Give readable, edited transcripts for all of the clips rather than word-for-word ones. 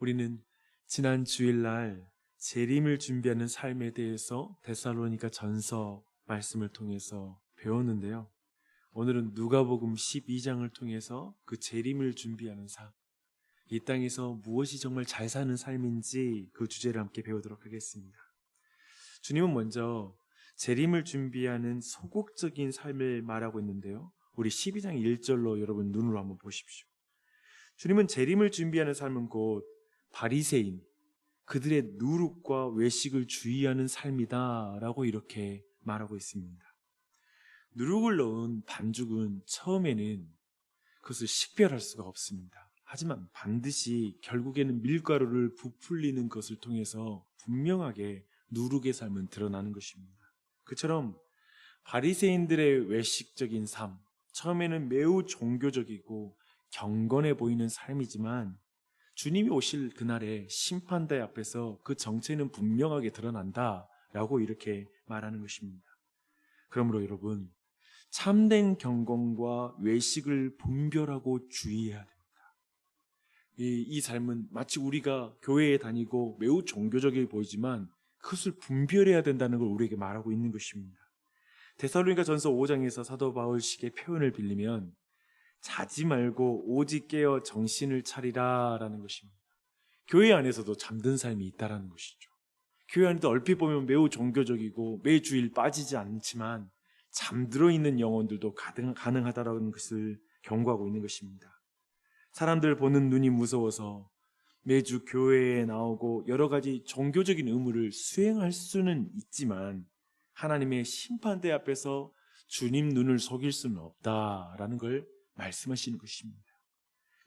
우리는 지난 주일날 재림을 준비하는 삶에 대해서 데살로니가 전서 말씀을 통해서 배웠는데요. 오늘은 누가복음 12장을 통해서 그 재림을 준비하는 삶, 이 땅에서 무엇이 정말 잘 사는 삶인지 그 주제를 함께 배우도록 하겠습니다. 주님은 먼저 재림을 준비하는 소극적인 삶을 말하고 있는데요. 우리 12장 1절로 여러분 눈으로 한번 보십시오. 주님은 재림을 준비하는 삶은 곧 바리새인, 그들의 누룩과 외식을 주의하는 삶이다 라고 이렇게 말하고 있습니다. 누룩을 넣은 반죽은 처음에는 그것을 식별할 수가 없습니다. 하지만 반드시 결국에는 밀가루를 부풀리는 것을 통해서 분명하게 누룩의 삶은 드러나는 것입니다. 그처럼 바리새인들의 외식적인 삶, 처음에는 매우 종교적이고 경건해 보이는 삶이지만 주님이 오실 그날에 심판대 앞에서 그 정체는 분명하게 드러난다라고 이렇게 말하는 것입니다. 그러므로 여러분, 참된 경건과 외식을 분별하고 주의해야 됩니다. 이 삶은 마치 우리가 교회에 다니고 매우 종교적이 보이지만 그것을 분별해야 된다는 걸 우리에게 말하고 있는 것입니다. 데살로니가 전서 5장에서 사도 바울식의 표현을 빌리면 자지 말고 오직 깨어 정신을 차리라 라는 것입니다. 교회 안에서도 잠든 삶이 있다는 것이죠. 교회 안에도 얼핏 보면 매우 종교적이고 매주일 빠지지 않지만 잠들어 있는 영혼들도 가능하다는 것을 경고하고 있는 것입니다. 사람들 보는 눈이 무서워서 매주 교회에 나오고 여러 가지 종교적인 의무를 수행할 수는 있지만 하나님의 심판대 앞에서 주님 눈을 속일 수는 없다라는 걸 말씀하시는 것입니다.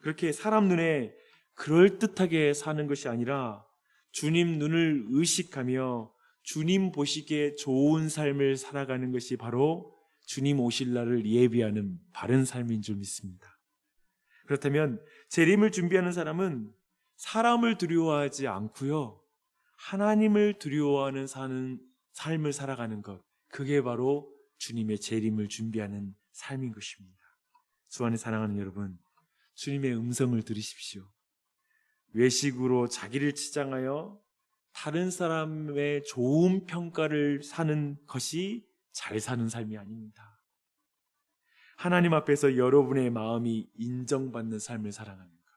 그렇게 사람 눈에 그럴듯하게 사는 것이 아니라 주님 눈을 의식하며 주님 보시기에 좋은 삶을 살아가는 것이 바로 주님 오실 날을 예비하는 바른 삶인 줄 믿습니다. 그렇다면 재림을 준비하는 사람은 사람을 두려워하지 않고요, 하나님을 두려워하는 사는 삶을 살아가는 것, 그게 바로 주님의 재림을 준비하는 삶인 것입니다. 주 안에 사랑하는 여러분, 주님의 음성을 들으십시오. 외식으로 자기를 치장하여 다른 사람의 좋은 평가를 사는 것이 잘 사는 삶이 아닙니다. 하나님 앞에서 여러분의 마음이 인정받는 삶을 살아가는 것,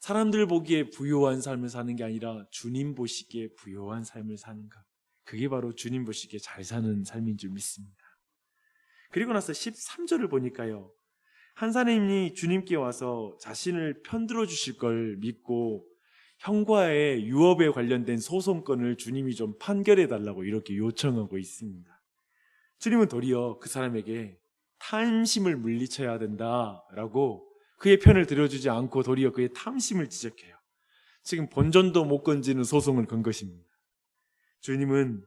사람들 보기에 부요한 삶을 사는 게 아니라 주님 보시기에 부요한 삶을 사는 것, 그게 바로 주님 보시기에 잘 사는 삶인 줄 믿습니다. 그리고 나서 13절을 보니까요, 한 사람이 주님께 와서 자신을 편들어 주실 걸 믿고 형과의 유업에 관련된 소송건을 주님이 좀 판결해 달라고 이렇게 요청하고 있습니다. 주님은 도리어 그 사람에게 탐심을 물리쳐야 된다라고 그의 편을 들어주지 않고 도리어 그의 탐심을 지적해요. 지금 본전도 못 건지는 소송을 건 것입니다. 주님은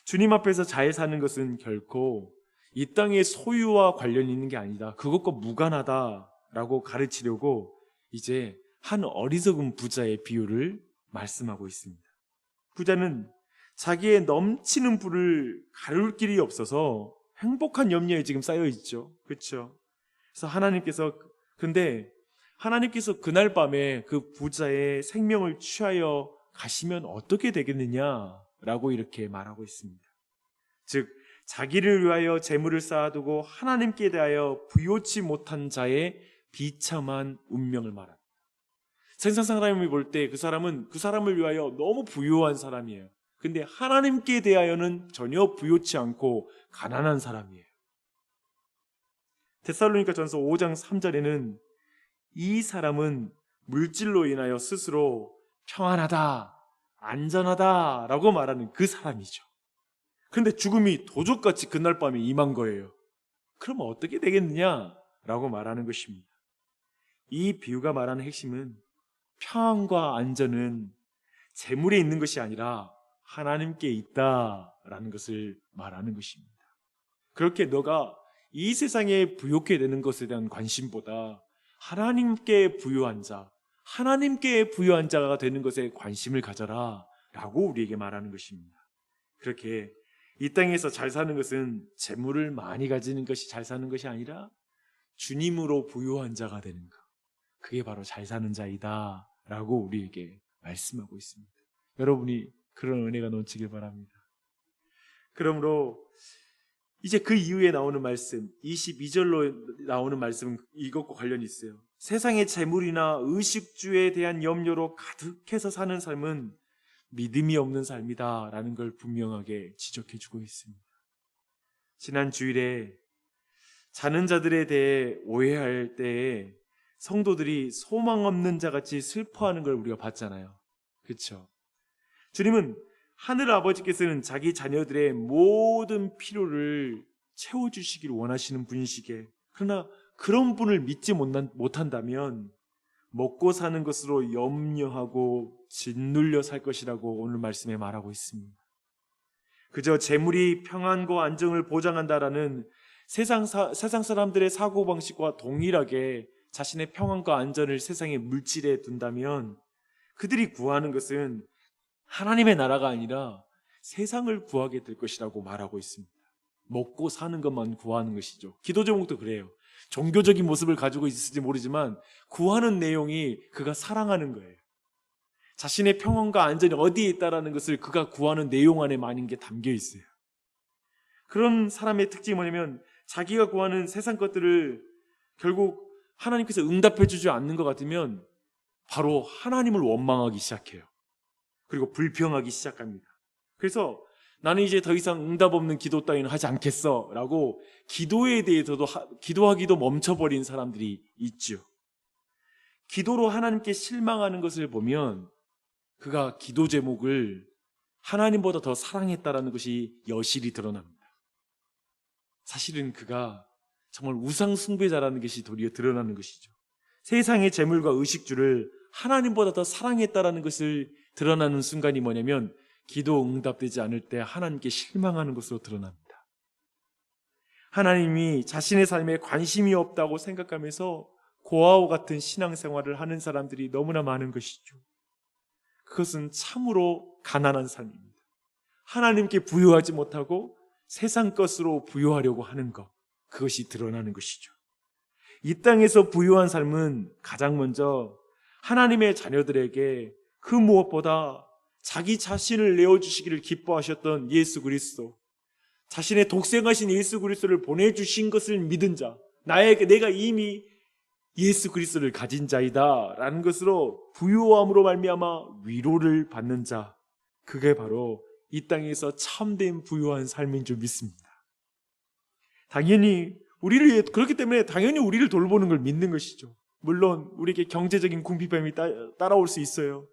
주님 앞에서 잘 사는 것은 결코 이 땅의 소유와 관련이 있는 게 아니다, 그것과 무관하다라고 가르치려고 이제 한 어리석은 부자의 비유를 말씀하고 있습니다. 부자는 자기의 넘치는 부를 가둘 길이 없어서 행복한 염려에 지금 쌓여 있죠. 그렇죠? 그래서 근데 하나님께서 그날 밤에 그 부자의 생명을 취하여 가시면 어떻게 되겠느냐라고 이렇게 말하고 있습니다. 즉, 자기를 위하여 재물을 쌓아두고 하나님께 대하여 부요치 못한 자의 비참한 운명을 말합니다. 세상 사람이 볼 때 그 사람은 그 사람을 위하여 너무 부요한 사람이에요. 근데 하나님께 대하여는 전혀 부요치 않고 가난한 사람이에요. 데살로니가 전서 5장 3절에는 이 사람은 물질로 인하여 스스로 평안하다, 안전하다 라고 말하는 그 사람이죠. 근데 죽음이 도적같이 그날 밤에 임한 거예요. 그러면 어떻게 되겠느냐라고 말하는 것입니다. 이 비유가 말하는 핵심은 평안과 안전은 재물에 있는 것이 아니라 하나님께 있다라는 것을 말하는 것입니다. 그렇게 너가 이 세상에 부욕해 되는 것에 대한 관심보다 하나님께 부유한 자가 되는 것에 관심을 가져라 라고 우리에게 말하는 것입니다. 그렇게 이 땅에서 잘 사는 것은 재물을 많이 가지는 것이 잘 사는 것이 아니라 주님으로 부유한 자가 되는 것, 그게 바로 잘 사는 자이다 라고 우리에게 말씀하고 있습니다. 여러분이 그런 은혜가 넘치길 바랍니다. 그러므로 이제 그 이후에 나오는 말씀, 22절로 나오는 말씀은 이것과 관련이 있어요. 세상의 재물이나 의식주에 대한 염려로 가득해서 사는 삶은 믿음이 없는 삶이다 라는 걸 분명하게 지적해주고 있습니다. 지난 주일에 자는 자들에 대해 오해할 때에 성도들이 소망 없는 자같이 슬퍼하는 걸 우리가 봤잖아요. 그렇죠? 주님은 하늘 아버지께서는 자기 자녀들의 모든 필요를 채워주시길 원하시는 분이시기에, 그러나 그런 분을 믿지 못한다면 먹고 사는 것으로 염려하고 짓눌려 살 것이라고 오늘 말씀에 말하고 있습니다. 그저 재물이 평안과 안정을 보장한다라는 세상 사람들의 사고방식과 동일하게 자신의 평안과 안전을 세상의 물질에 둔다면 그들이 구하는 것은 하나님의 나라가 아니라 세상을 구하게 될 것이라고 말하고 있습니다. 먹고 사는 것만 구하는 것이죠. 기도 제목도 그래요. 종교적인 모습을 가지고 있을지 모르지만 구하는 내용이 그가 사랑하는 거예요. 자신의 평안과 안전이 어디에 있다라는 것을 그가 구하는 내용 안에 많은 게 담겨 있어요. 그런 사람의 특징이 뭐냐면 자기가 구하는 세상 것들을 결국 하나님께서 응답해 주지 않는 것 같으면 바로 하나님을 원망하기 시작해요. 그리고 불평하기 시작합니다. 그래서 나는 이제 더 이상 응답 없는 기도 따위는 하지 않겠어 라고 기도에 대해서도 기도하기도 멈춰버린 사람들이 있죠. 기도로 하나님께 실망하는 것을 보면 그가 기도 제목을 하나님보다 더 사랑했다라는 것이 여실히 드러납니다. 사실은 그가 정말 우상 숭배자라는 것이 도리어 드러나는 것이죠. 세상의 재물과 의식주를 하나님보다 더 사랑했다라는 것을 드러나는 순간이 뭐냐면 기도 응답되지 않을 때 하나님께 실망하는 것으로 드러납니다. 하나님이 자신의 삶에 관심이 없다고 생각하면서 고아와 같은 신앙생활을 하는 사람들이 너무나 많은 것이죠. 그것은 참으로 가난한 삶입니다. 하나님께 부여하지 못하고 세상 것으로 부여하려고 하는 것, 그것이 드러나는 것이죠. 이 땅에서 부유한 삶은 가장 먼저 하나님의 자녀들에게 그 무엇보다 자기 자신을 내어주시기를 기뻐하셨던 예수 그리스도, 자신의 독생하신 예수 그리스도를 보내주신 것을 믿은 자, 내가 이미 예수 그리스도를 가진 자이다 라는 것으로 부유함으로 말미암아 위로를 받는 자, 그게 바로 이 땅에서 참된 부유한 삶인 줄 믿습니다. 당연히 그렇기 때문에 당연히 우리를 돌보는 걸 믿는 것이죠. 물론 우리에게 경제적인 궁핍함이 따라올 수 있어요.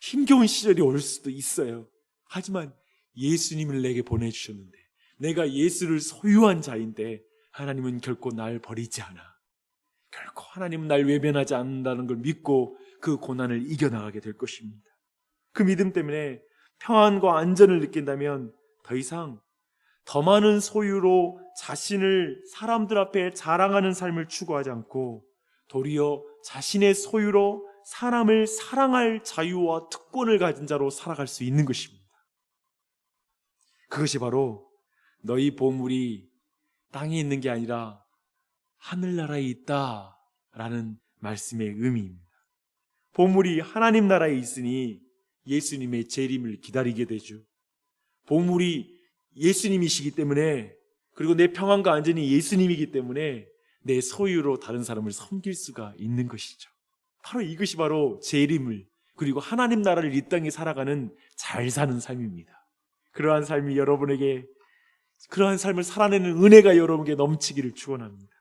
힘겨운 시절이 올 수도 있어요. 하지만 예수님을 내게 보내주셨는데, 내가 예수를 소유한 자인데 하나님은 결코 날 버리지 않아. 결코 하나님은 날 외면하지 않는다는 걸 믿고 그 고난을 이겨나가게 될 것입니다. 그 믿음 때문에 평안과 안전을 느낀다면 더 이상 더 많은 소유로 자신을 사람들 앞에 자랑하는 삶을 추구하지 않고 도리어 자신의 소유로 사람을 사랑할 자유와 특권을 가진 자로 살아갈 수 있는 것입니다. 그것이 바로 너희 보물이 땅에 있는 게 아니라 하늘나라에 있다라는 말씀의 의미입니다. 보물이 하나님 나라에 있으니 예수님의 재림을 기다리게 되죠. 보물이 예수님이시기 때문에, 그리고 내 평안과 안전이 예수님이기 때문에 내 소유로 다른 사람을 섬길 수가 있는 것이죠. 바로 이것이 바로 재림을, 그리고 하나님 나라를 이 땅에 살아가는 잘 사는 삶입니다. 그러한 삶이 여러분에게, 그러한 삶을 살아내는 은혜가 여러분에게 넘치기를 축원합니다.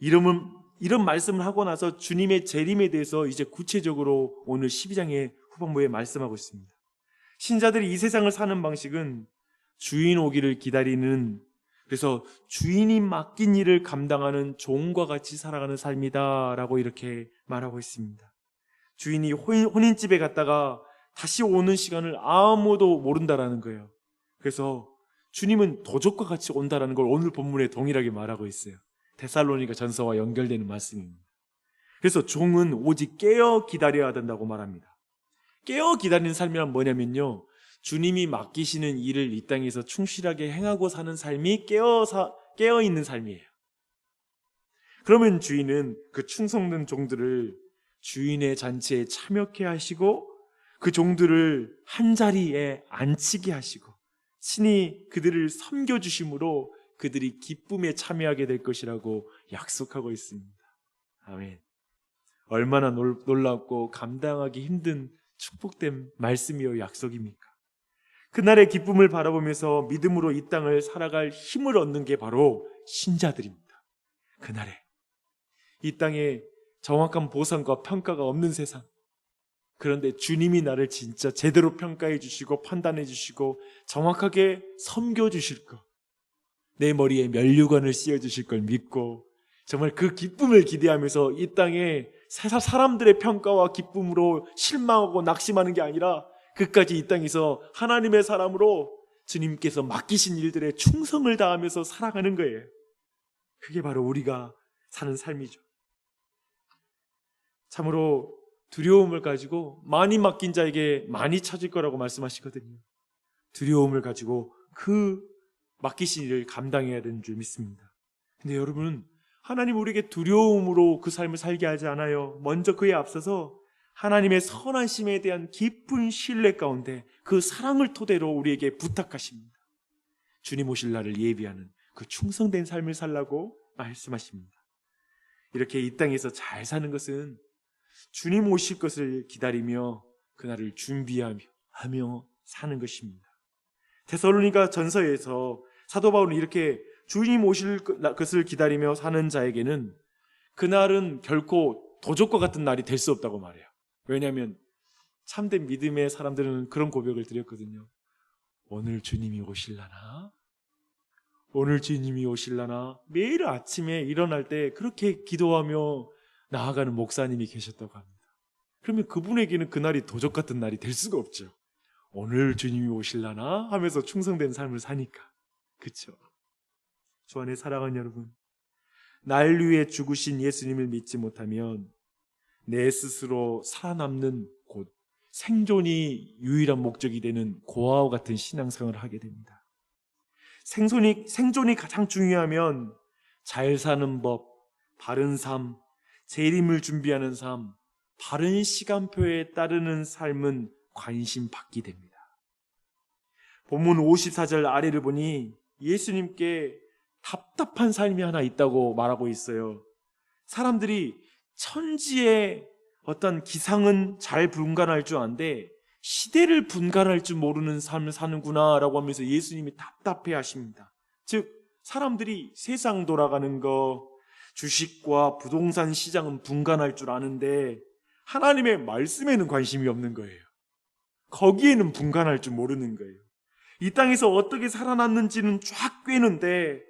이런 말씀을 하고 나서 주님의 재림에 대해서 이제 구체적으로 오늘 12장의 후반부에 말씀하고 있습니다. 신자들이 이 세상을 사는 방식은 주인 오기를 기다리는, 그래서 주인이 맡긴 일을 감당하는 종과 같이 살아가는 삶이다 라고 이렇게 말하고 있습니다. 주인이 혼인집에 갔다가 다시 오는 시간을 아무도 모른다라는 거예요. 그래서 주님은 도적과 같이 온다라는 걸 오늘 본문에 동일하게 말하고 있어요. 데살로니가 전서와 연결되는 말씀입니다. 그래서 종은 오직 깨어 기다려야 된다고 말합니다. 깨어 기다리는 삶이란 뭐냐면요, 주님이 맡기시는 일을 이 땅에서 충실하게 행하고 사는 삶이 깨어 있는 삶이에요. 그러면 주인은 그 충성된 종들을 주인의 잔치에 참여케 하시고 그 종들을 한자리에 앉히게 하시고 친히 그들을 섬겨주심으로 그들이 기쁨에 참여하게 될 것이라고 약속하고 있습니다. 아멘. 얼마나 놀랍고 감당하기 힘든 축복된 말씀이요 약속입니까? 그날의 기쁨을 바라보면서 믿음으로 이 땅을 살아갈 힘을 얻는 게 바로 신자들입니다. 그날에 이 땅에 정확한 보상과 평가가 없는 세상, 그런데 주님이 나를 진짜 제대로 평가해 주시고 판단해 주시고 정확하게 섬겨 주실 것, 내 머리에 면류관을 씌워 주실 걸 믿고 정말 그 기쁨을 기대하면서 이 땅에 사람들의 평가와 기쁨으로 실망하고 낙심하는 게 아니라 끝까지 이 땅에서 하나님의 사람으로 주님께서 맡기신 일들에 충성을 다하면서 살아가는 거예요. 그게 바로 우리가 사는 삶이죠. 참으로 두려움을 가지고 많이 맡긴 자에게 많이 찾을 거라고 말씀하시거든요. 두려움을 가지고 그 맡기신 일을 감당해야 되는 줄 믿습니다. 근데 여러분, 하나님 우리에게 두려움으로 그 삶을 살게 하지 않아요. 먼저 그에 앞서서 하나님의 선하심에 대한 깊은 신뢰 가운데 그 사랑을 토대로 우리에게 부탁하십니다. 주님 오실 날을 예비하는 그 충성된 삶을 살라고 말씀하십니다. 이렇게 이 땅에서 잘 사는 것은 주님 오실 것을 기다리며 그날을 준비하며 사는 것입니다. 데살로니가 전서에서 사도 바울은 이렇게 주님 오실 것을 기다리며 사는 자에게는 그날은 결코 도적과 같은 날이 될 수 없다고 말해요. 왜냐하면 참된 믿음의 사람들은 그런 고백을 드렸거든요. 오늘 주님이 오실라나? 오늘 주님이 오실라나? 매일 아침에 일어날 때 그렇게 기도하며 나아가는 목사님이 계셨다고 합니다. 그러면 그분에게는 그날이 도적 같은 날이 될 수가 없죠. 오늘 주님이 오실라나? 하면서 충성된 삶을 사니까. 그렇죠? 주 안에 사랑하는 여러분, 날 위해 죽으신 예수님을 믿지 못하면 내 스스로 살아남는 곳, 생존이 유일한 목적이 되는 고아와 같은 신앙생활을 하게 됩니다. 생존이 가장 중요하면 잘 사는 법, 바른 삶, 재림을 준비하는 삶, 바른 시간표에 따르는 삶은 관심 받게 됩니다. 본문 54절 아래를 보니 예수님께 답답한 삶이 하나 있다고 말하고 있어요. 사람들이 천지의 어떤 기상은 잘 분간할 줄 아는데 시대를 분간할 줄 모르는 삶을 사는구나 라고 하면서 예수님이 답답해 하십니다. 즉 사람들이 세상 돌아가는 거, 주식과 부동산 시장은 분간할 줄 아는데 하나님의 말씀에는 관심이 없는 거예요. 거기에는 분간할 줄 모르는 거예요. 이 땅에서 어떻게 살아났는지는 쫙 꿰는데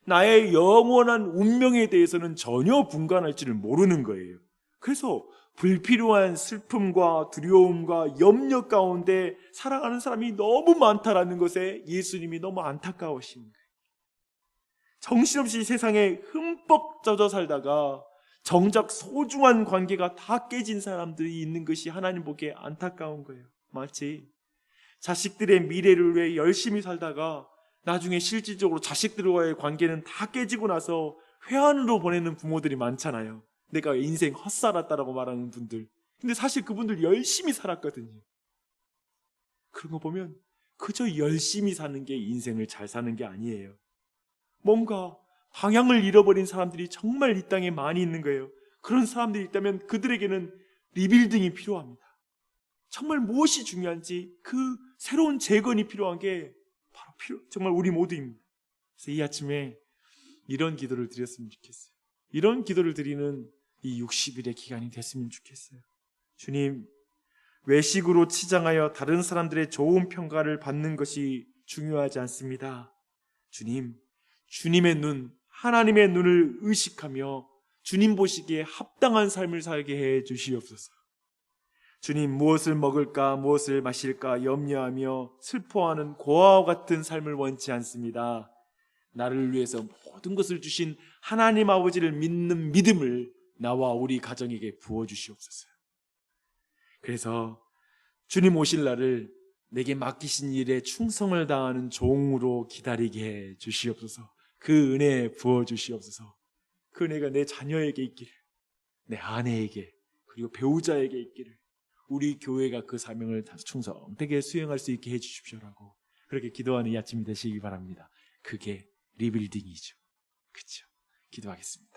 나의 영원한 운명에 대해서는 전혀 분간할 줄을 모르는 거예요. 그래서 불필요한 슬픔과 두려움과 염려 가운데 살아가는 사람이 너무 많다라는 것에 예수님이 너무 안타까우신 거예요. 정신없이 세상에 흠뻑 젖어 살다가 정작 소중한 관계가 다 깨진 사람들이 있는 것이 하나님 보기에 안타까운 거예요. 마치 자식들의 미래를 위해 열심히 살다가 나중에 실질적으로 자식들과의 관계는 다 깨지고 나서 회한으로 보내는 부모들이 많잖아요. 내가 인생 헛살았다라고 말하는 분들. 근데 사실 그분들 열심히 살았거든요. 그런 거 보면 그저 열심히 사는 게 인생을 잘 사는 게 아니에요. 뭔가 방향을 잃어버린 사람들이 정말 이 땅에 많이 있는 거예요. 그런 사람들이 있다면 그들에게는 리빌딩이 필요합니다. 정말 무엇이 중요한지 그 새로운 재건이 필요한 게 바로 정말 우리 모두입니다. 그래서 이 아침에 이런 기도를 드렸으면 좋겠어요. 이런 기도를 드리는 이 60일의 기간이 됐으면 좋겠어요. 주님, 외식으로 치장하여 다른 사람들의 좋은 평가를 받는 것이 중요하지 않습니다. 주님, 주님의 눈, 하나님의 눈을 의식하며 주님 보시기에 합당한 삶을 살게 해 주시옵소서. 주님, 무엇을 먹을까, 무엇을 마실까 염려하며 슬퍼하는 고아와 같은 삶을 원치 않습니다. 나를 위해서 모든 것을 주신 하나님 아버지를 믿는 믿음을 나와 우리 가정에게 부어주시옵소서. 그래서 주님 오실 날을 내게 맡기신 일에 충성을 다하는 종으로 기다리게 해 주시옵소서. 그 은혜 부어주시옵소서. 그 은혜가 내 자녀에게 있기를, 내 아내에게, 그리고 배우자에게 있기를, 우리 교회가 그 사명을 충성되게 수행할 수 있게 해주십시오라고 그렇게 기도하는 이 아침이 되시기 바랍니다. 그게 리빌딩이죠. 그렇죠? 기도하겠습니다.